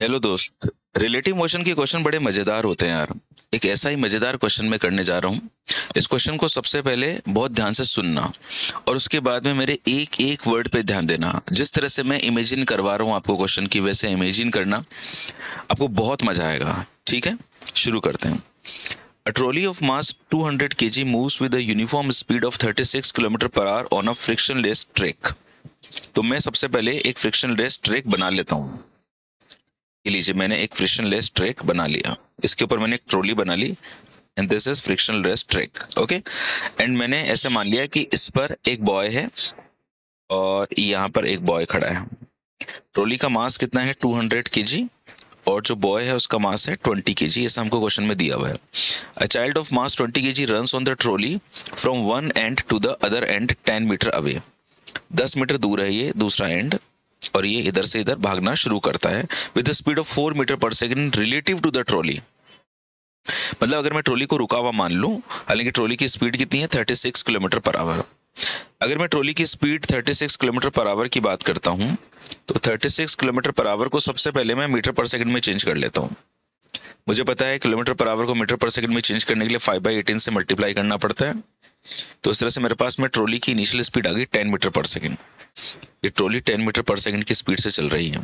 Hello दोस्त। Relative motion के question बड़े मजेदार होते हैं यार। एक ऐसा ही मजेदार क्वेश्चन मैं करने जा रहा हूँ। इस क्वेश्चन को सबसे पहले बहुत ध्यान से सुनना और उसके बाद में मेरे एक एक वर्ड पे ध्यान देना। जिस तरह से मैं इमेजिन करवा रहा हूँ आपको क्वेश्चन की, वैसे इमेजिन करना। आपको बहुत मजा आएगा। ठीक है, शुरू करते हैं। A trolley of mass 200 kg moves with a uniform speed of 36 kilometre per hour on a frictionless track. तो मैं सबसे पहले एक फ्रिक्शनलेस ट्रैक बना लेता हूँ। ये लीजिए, मैंने एक फ्रिक्शनलेस ट्रैक बना लिया। इसके ऊपर मैंने एक ट्रॉली बना ली and this is frictionless track. Okay, and मैंने ऐसे मान लिया कि इस पर एक बॉय है और यहाँ पर एक बॉय खड़ा है। ट्रॉली का मास कितना है? 200 केजी। और जो बॉय है उसका मास है 20 केजी। ऐसा हमको क्वेश्चन में दिया हुआ है। A child of mass 20 KG runs on the trolley from one end to the other end 10 meter away. 10 meter दूर है ये दूसरा एंड, और ये इधर से इधर भागना शुरू करता है with the speed of 4 metre पर second relative to the trolley. मतलब अगर मैं ट्रॉली को रुका हुआ मान लूं, हालांकि ट्रॉली की स्पीड कितनी है? 36 किलोमीटर पर आवर। अगर मैं ट्रॉली की स्पीड 36 किलोमीटर पर आवर की बात करता हूं, तो 36 किलोमीटर पर आवर को सबसे पहले मैं मीटर पर सेकंड में चेंज कर लेता हूं। मुझे पता है किलोमीटर पर आवर को मीटर पर सेकंड में चेंज करने के लिए 5/18 से मल्टीप्लाई करना पड़ता है। तो इस तरह से मेरे पास में ट्रॉली की इनिशियल स्पीड आ गई 10 मीटर पर सेकंड। ये ट्रॉली 10 मीटर पर सेकंड की स्पीड से चल रही है,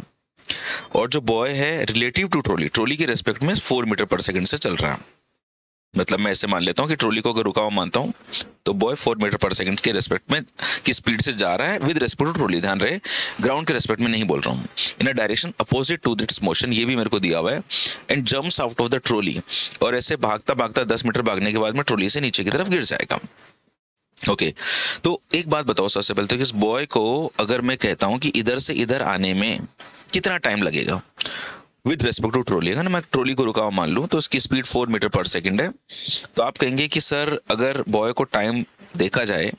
और जो बॉय है रिलेटिव टू ट्रॉली, ट्रॉली के रेस्पेक्ट में 4 मीटर पर सेकंड से चल रहा है। मतलब मैं ऐसे मान लेता हूँ कि ट्रॉली को अगर रुका हुआ मानता हूँ, तो बॉय 4 मीटर पर सेकंड के रेस्पेक्ट में की स्पीड से जा रहा है विद रेस्पेक्ट टू ट्रॉली। ध्यान रहे, ग्राउंड के रेस्पेक्ट में नहीं बोल रहा हूँ। In a direction opposite to its motion, ये भी मेरे को दिया हुआ है। And jumps out of the trolley, और ऐसे भागता भागता 10 मीटर भागने के बाद में ट्रॉली से नीचे की तरफ गिर जाएगा। ओके, तो एक बात बताओ सबसे पहले तो कि इस बॉय को अगर मैं कहता हूं कि इधर से इधर आने में कितना टाइम लगेगा विद रेस्पेक्ट टू ट्रॉली। अगर मैं ट्रॉली को रुका हुआ मान लूं तो उसकी स्पीड 4 मीटर पर सेकंड है, तो आप कहेंगे कि सर अगर बॉय को टाइम देखा जाए,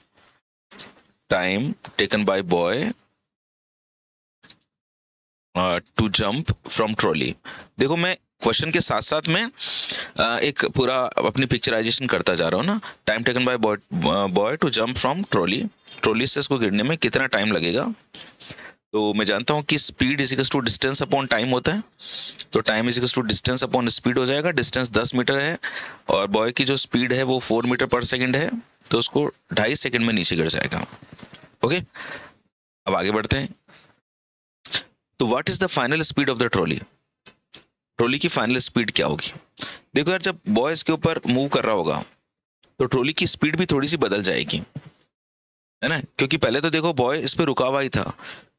time taken by boy to jump from trolley. देखो, मैं क्वेश्चन के साथ साथ में एक पूरा अपनी पिक्चराइजेशन करता जा रहा हूँ ना। Time taken by boy to jump from trolley, trolley से इसको गिरने में कितना टाइम लगेगा। तो मैं जानता हूँ कि speed is equals to distance upon time होता है। तो time is equals to distance upon speed हो जाएगा। डिस्टेंस 10 मीटर है और बॉय की जो स्पीड है वो 4 मीटर पर सेकंड है, तो उसको 2.5 सेकंड में नीचे गिर जाएगा। ओके, अब आगे बढ़ते हैं। तो what is the final speed of the trolley? Trolley की फाइनल स्पीड क्या होगी? देखो यार, जब बॉय इसके ऊपर मूव कर रहा होगा तो ट्रॉली की स्पीड भी थोड़ी सी बदल जाएगी, है ना, क्योंकि पहले तो देखो बॉय इस पे रुका हुआ ही था।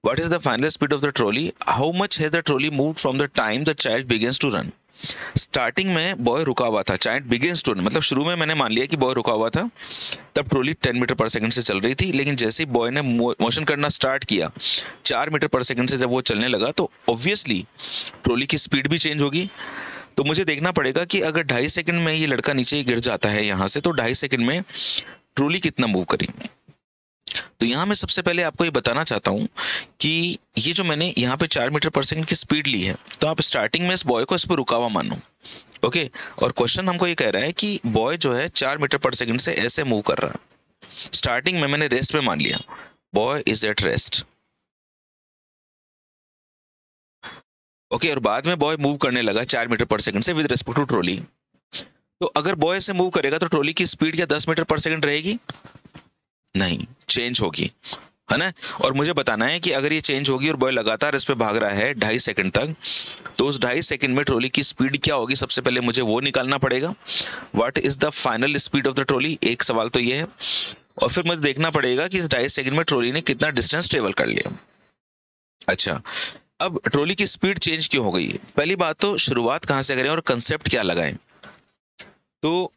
What is the final speed of the trolley? How much has the trolley move from the time the child begins to run? Starting में बॉय रुका हुआ था, चाइल्ड बिगिंस टू रन, मतलब शुरू में मैंने मान लिया कि बॉय रुका हुआ था, तब ट्रॉली 10 मीटर पर सेकंड से चल रही थी। लेकिन जैसे ही बॉय ने मोशन करना स्टार्ट किया 4 मीटर पर सेकंड से जब वो चलने लगा, तो ऑब्वियसली ट्रॉली की स्पीड भी चेंज होगी। तो मुझे देखना पड़ेगा कि अगर 2.5 सेकंड में ये लड़का नीचे गिर जाता है यहाँ से, तो 2.5 सेकंड में ट्रॉली कितना मूव करी। तो यहाँ मैं सबसे पहले आपको ये बताना चाहता हूँ कि ये जो मैंने यहाँ पे 4 मीटर पर सेकंड की स्पीड ली है, तो आप स्टार्टिंग में इस बॉय को इस पर रुका हुआ मानो। ओके, और क्वेश्चन हमको ये कह रहा है कि बॉय जो है 4 मीटर पर सेकंड से ऐसे मूव कर रहा है। स्टार्टिंग में मैंने रेस्ट पे मान लिया, boy is at rest. Okay, और बाद में बॉय मूव करने लगा 4 मीटर पर सेकंड से विद रिस्पेक्ट टू ट्रॉली। तो अगर बॉय से मूव करेगा तो ट्रॉली की स्पीड क्या 10 मीटर पर सेकंड रहेगी? नहीं, चेंज होगी, है ना। और मुझे बताना है कि अगर ये चेंज होगी और बॉय लगातार इस पे भाग रहा है 2.5 सेकंड तक, तो उस 2.5 सेकंड में ट्रॉली की स्पीड क्या होगी, सबसे पहले मुझे वो निकालना पड़ेगा। What is the final speed of the trolley, एक सवाल तो ये है। और फिर मुझे देखना पड़ेगा कि इस 2.5 सेकंड में ट्रॉली ने कितना डिस्टेंस ट्रेवल कर लिया। अच्छा, अब ट्रॉली की स्पीड चेंज क्यों हो गई है? पहली बात तो शुरुआत कहाँ से करें और कंसेप्ट क्या लगाएं। तो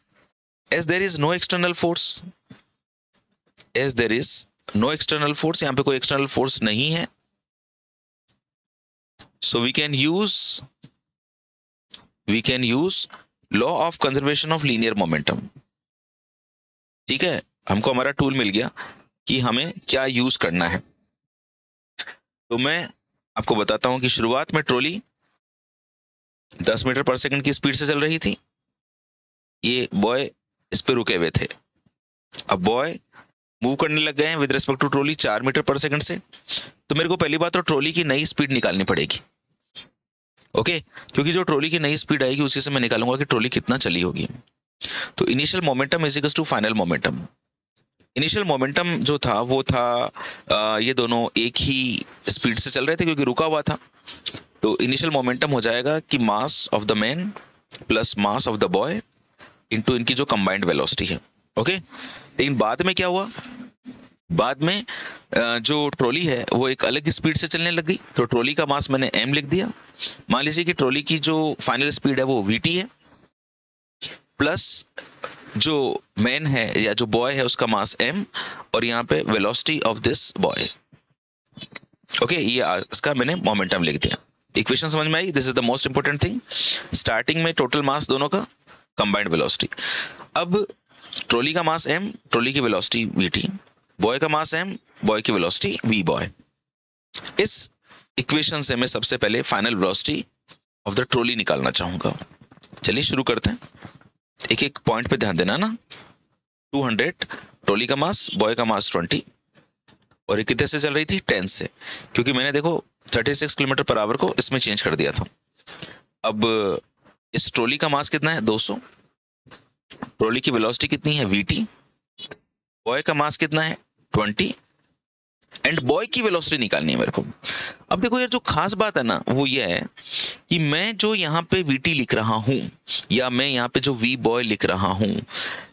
as there is no external force, as there is no external force, यहाँ पे कोई एक्सटर्नल फोर्स नहीं है, so we can use law of conservation of linear momentum. ठीक है, हमको हमारा टूल मिल गया कि हमें क्या यूज करना है। तो मैं आपको बताता हूं कि शुरुआत में ट्रॉली 10 मीटर पर सेकंड की स्पीड से चल रही थी। ये बॉय इस पे रुके हुए थे। अब बॉय मूव करने लग गए हैं with respect to trolley 4 metre पर सेकंड से। तो मेरे को पहली बात तो ट्रॉली की नई स्पीड निकालनी पड़ेगी। ओके, क्योंकि जो ट्रॉली की नई स्पीड आएगी उसी से मैं निकालूंगा कि ट्रॉली कितना चली होगी। तो initial momentum is equals to final momentum. Initial momentum जो था वो था ये दोनों एक ही स्पीड से चल रहे थे क्योंकि रुका हुआ था। तो इनिशियल मोमेंटम हो जाएगा कि mass of the man plus mass of the boy into इनकी जो कंबाइंड वेलोसिटी है। ओके, लेकिन बाद में क्या हुआ, बाद में जो ट्रॉली है वो एक अलग स्पीड से चलने लग गई। तो ट्रॉली का मास मैंने m लिख दिया। मान लीजिए कि ट्रॉली की जो फाइनल स्पीड है वो vt है, प्लस जो मैन है या जो बॉय है उसका मास m, और यहाँ पे velocity of this boy. Okay, ये इसका मैंने मोमेंटम लिख दिया। इक्वेशन समझ में आई? This is the most important thing. Starting में टोटल मास दोनों का, कंबाइंड वेलोसिटी। अब ट्रॉली का मास m, ट्रॉली की वेलोसिटी vt, बॉय का मास m, बॉय की वेलोसिटी v बॉय। इस इक्वेशन से मैं सबसे पहले final velocity of the trolley निकालना चाहूंगा। चलिए शुरू करते हैं। एक एक पॉइंट पे ध्यान देना ना। 200 ट्रॉली का मास, बॉय का मास 20, और ये कितने से चल रही थी? 10 से, क्योंकि मैंने देखो 36 किलोमीटर पर आवर को इसमें चेंज कर दिया था। अब इस ट्रॉली का मास कितना है? 200। ट्रॉली की वेलोसिटी कितनी है? vt। बॉय का मास कितना है? 20। एंड बॉय की वेलोसिटी निकालनी है मेरे को। अब देखो यार, जो खास बात है ना वो ये है कि मैं जो यहाँ पे vt लिख रहा हूं, या मैं यहाँ पे जो v बॉय लिख रहा हूं,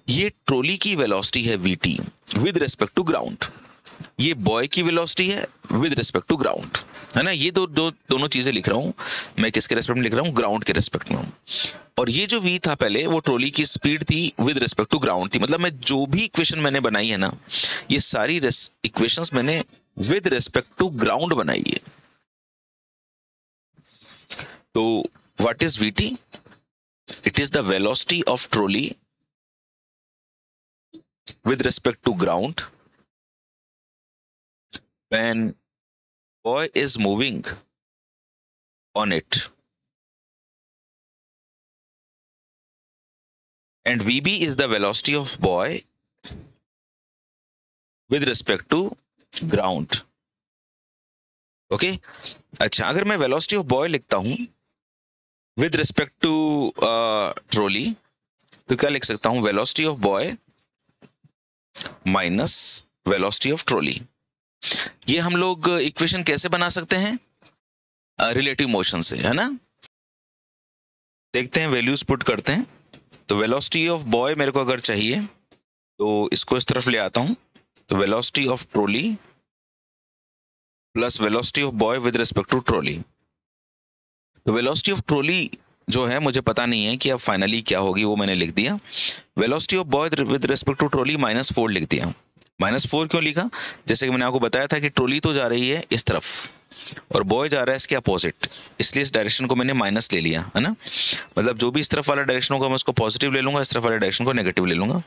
ये ट्रॉली की वेलोसिटी है vt with respect to ground. ये बॉय की वेलोसिटी है विद रिस्पेक्ट टू ग्राउंड, है ना। ये दोनों चीजें लिख रहा हूं मैं। किसके रेस्पेक्ट में लिख रहा हूं? ग्राउंड के रेस्पेक्ट में। और ये जो v था पहले, वो ट्रॉली की स्पीड थी विद रिस्पेक्ट टू ग्राउंड थी। मतलब मैं जो भी इक्वेशन मैंने बनाई है ना, ये सारी इक्वेशंस मैंने विद रिस्पेक्ट टू ग्राउंड बनाई है। तो what is vt? It is the velocity of trolley with respect to ground when boy is moving on it, and vb is the velocity of boy with respect to ground. Okay, अच्छा, अगर मैं velocity of boy लिखता हूं with respect to trolley, तो क्या लिख सकता हूं? Velocity of boy minus velocity of trolley. ये हम लोग इक्वेशन कैसे बना सकते हैं? रिलेटिव मोशन से, है ना। देखते हैं, वैल्यूज पुट करते हैं। तो वेलोसिटी ऑफ बॉय मेरे को अगर चाहिए तो इसको इस तरफ ले आता हूं। तो velocity of trolley plus velocity of boy with respect to trolley. तो वेलोसिटी ऑफ ट्रॉली जो है मुझे पता नहीं है कि अब फाइनली क्या होगी, वो मैंने लिख दिया। Velocity of boy with respect to trolley -4 लिख दिया। -4 क्यों लिखा? जैसे कि मैंने आपको बताया था कि ट्रॉली तो जा रही है इस तरफ और बॉय जा रहा है इसके अपोजिट, इसलिए इस डायरेक्शन को मैंने माइनस ले लिया, है ना। मतलब जो भी इस तरफ वाला डायरेक्शन होगा मैं उसको पॉजिटिव ले लूंगा, इस तरफ वाले डायरेक्शन को नेगेटिव ले लूंगा।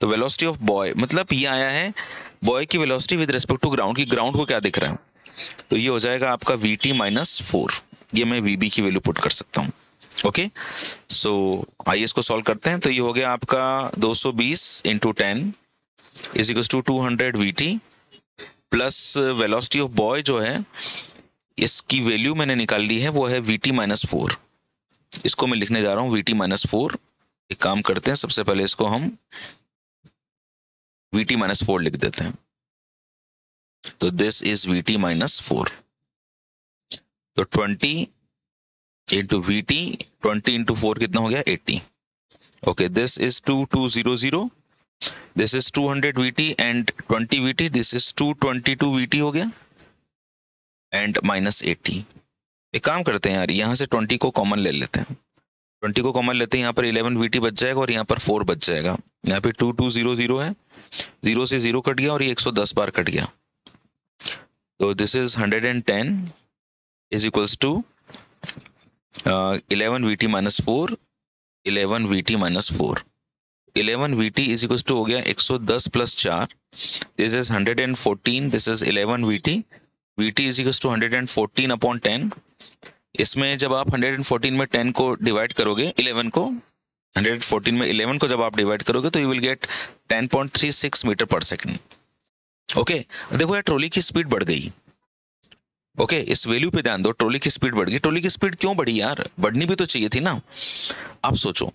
तो वेलोसिटी ऑफ बॉय, मतलब ये आया है बॉय की velocity with respect to ground की। ग्राउंड को क्या दिख रहा है? तो ये हो जाएगा आपका vt -4। ये मैं vb की वैल्यू पुट कर सकता हूँ। ओके, सो आइए इसको सॉल्व करते हैं। तो ये हो गया आपका 220 into 10 is equal to 200 vt plus velocity of boy जो है इसकी वैल्यू मैंने निकाल ली है, वो है vt -4। इसको मैं लिखने जा रहा हूँ vt -4। एक काम करते हैं, सबसे पहले इसको हम vt -4 लिख देते हैं। तो दिस इज vt -4। तो 20 इंटू vt, 20 इंटू 4 कितना हो गया? 80। Okay, this is 2200, this is 200 vt and 20 vt, this is 222 vt हो गया एंड -80। एक काम करते हैं यार, यहाँ से 20 को कॉमन ले लेते हैं। 20 को कॉमन लेते हैं, यहाँ पर 11 vt बच जाएगा और यहाँ पर 4 बच जाएगा। यहाँ पे 2200 है, 0 से 0 कट गया और ये 110 बार कट गया। तो this is 110 is equals to 11 vt -4, 11 vt -4, 11 vt is equals to हो गया 110 plus 4, this is 114, this is 11 vt, vt is equals to 114 upon 10। इसमें जब आप 114 में 10 को डिवाइड करोगे, 11 को 114 में 11 को जब आप डिवाइड करोगे तो यू विल गेट 10.36 मीटर पर सेकंड। ओके, देखो यार ट्रॉली की स्पीड बढ़ गई। ओके, इस वैल्यू पे ध्यान दो, ट्रॉली की स्पीड बढ़ गई। ट्रॉली की स्पीड क्यों बढ़ी यार, बढ़नी भी तो चाहिए थी ना। आप सोचो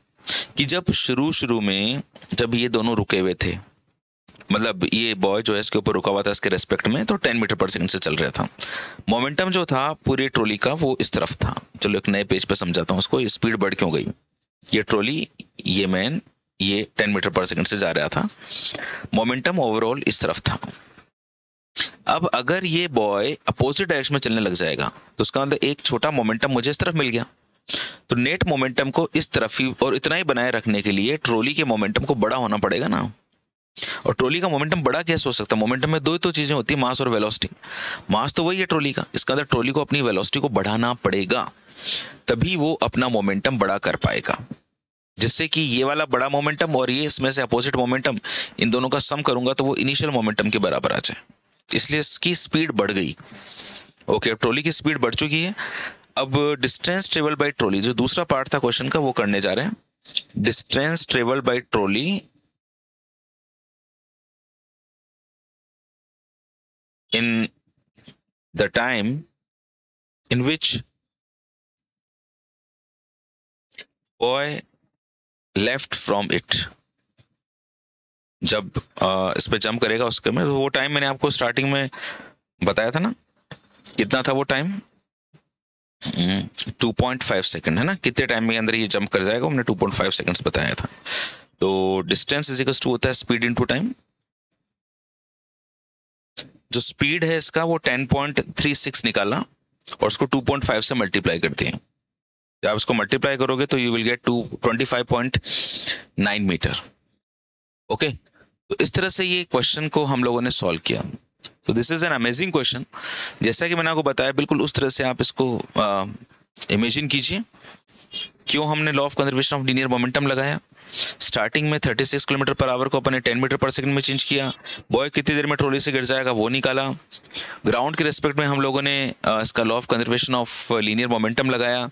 कि जब शुरू शुरू में जब ये दोनों रुके हुए थे, मतलब ये बॉय जो है इसके ऊपर रुका हुआ था इसके रेस्पेक्ट में, तो 10 मीटर पर सेकंड से चल रहा था। मोमेंटम जो था पूरे ट्रॉली का वो इस तरफ था। चलो एक नए पेज पे समझाता हूँ उसको, स्पीड बढ़ क्यों गई। ये ट्रॉली, ये मैन, ये 10 मीटर पर सेकंड से जा रहा था, मोमेंटम ओवरऑल इस तरफ था। अब अगर ये बॉय अपोजिट डायरेक्शन में चलने लग जाएगा तो उसका मतलब एक छोटा मोमेंटम मुझे इस तरफ मिल गया। तो नेट मोमेंटम को इस तरफ ही और इतना ही बनाए रखने के लिए ट्रॉली के मोमेंटम को बड़ा होना पड़ेगा ना। और ट्रॉली का मोमेंटम बड़ा कैसे हो सकता है, मोमेंटम में दो ही तो चीजें होती है, मास और वेलोसिटी। मास तो वही है ट्रॉली का, इसका मतलब ट्रॉली को अपनी वेलोसिटी को बढ़ाना पड़ेगा, तभी वो अपना मोमेंटम बड़ा कर पाएगा। जिससे कि ये वाला बड़ा मोमेंटम और ये इसमें से अपोजिट मोमेंटम, इन दोनों का सम करूंगा तो वो इनिशियल मोमेंटम के बराबर आ जाए, इसलिए इसकी स्पीड बढ़ गई। ओके, अब ट्रॉली की स्पीड बढ़ चुकी है। अब डिस्टेंस ट्रेवल बाय ट्रॉली, जो दूसरा पार्ट था क्वेश्चन का, वो करने जा रहे हैं। Distance travel by trolley in the time in which boy left from it. जब इस पे जंप करेगा उसके में, तो वो टाइम मैंने आपको स्टार्टिंग में बताया था ना, कितना था वो टाइम, 2.5 सेकंड है ना। कितने टाइम के अंदर ये जंप कर जाएगा, हमने 2.5 सेकंड्स बताया था। तो डिस्टेंस इज इक्वल्स टू होता है स्पीड इनटू टाइम। जो स्पीड है इसका वो 10.36 निकाला और उसको 2.5 से मल्टीप्लाई कर दिया। जब आप इसको मल्टीप्लाई करोगे तो you will get 25.9 metre. Okay, तो इस तरह से ये क्वेश्चन को हम लोगों ने सॉल्व किया। तो this is an amazing question. जैसा कि मैंने आपको बताया, बिल्कुल उस तरह से आप इसको इमेजिन कीजिए। क्यों हमने law of conservation of linear momentum लगाया। स्टार्टिंग में 36 किलोमीटर पर आवर को अपने 10 मीटर पर सेकंड में चेंज किया। बॉय कितनी देर में ट्रॉली से गिर जाएगा वो निकाला। ग्राउंड के रेस्पेक्ट में हम लोगों ने इसका law of conservation of linear momentum लगाया।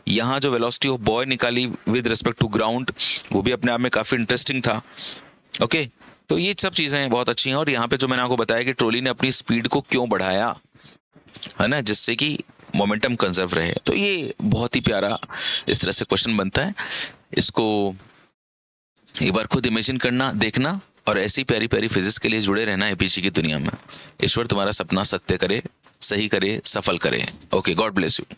यहाँ जो वेलोसिटी ऑफ बॉय निकाली विद रिस्पेक्ट टू ग्राउंड, वो भी अपने आप में काफ़ी इंटरेस्टिंग था। ओके, तो ये सब चीज़ें बहुत अच्छी हैं। और यहाँ पे जो मैंने आपको बताया कि ट्रॉली ने अपनी स्पीड को क्यों बढ़ाया, है ना, जिससे कि मोमेंटम कंजर्व रहे। तो ये बहुत ही प्यारा इस तरह से क्वेश्चन बनता है। इसको एक बार खुद इमेजिन करना, देखना, और ऐसी प्यारी प्यारी फिजिक्स के लिए जुड़े रहना एपीजी की दुनिया में। ईश्वर तुम्हारा सपना सत्य करे, सही करे, सफल करे। Okay, God bless you.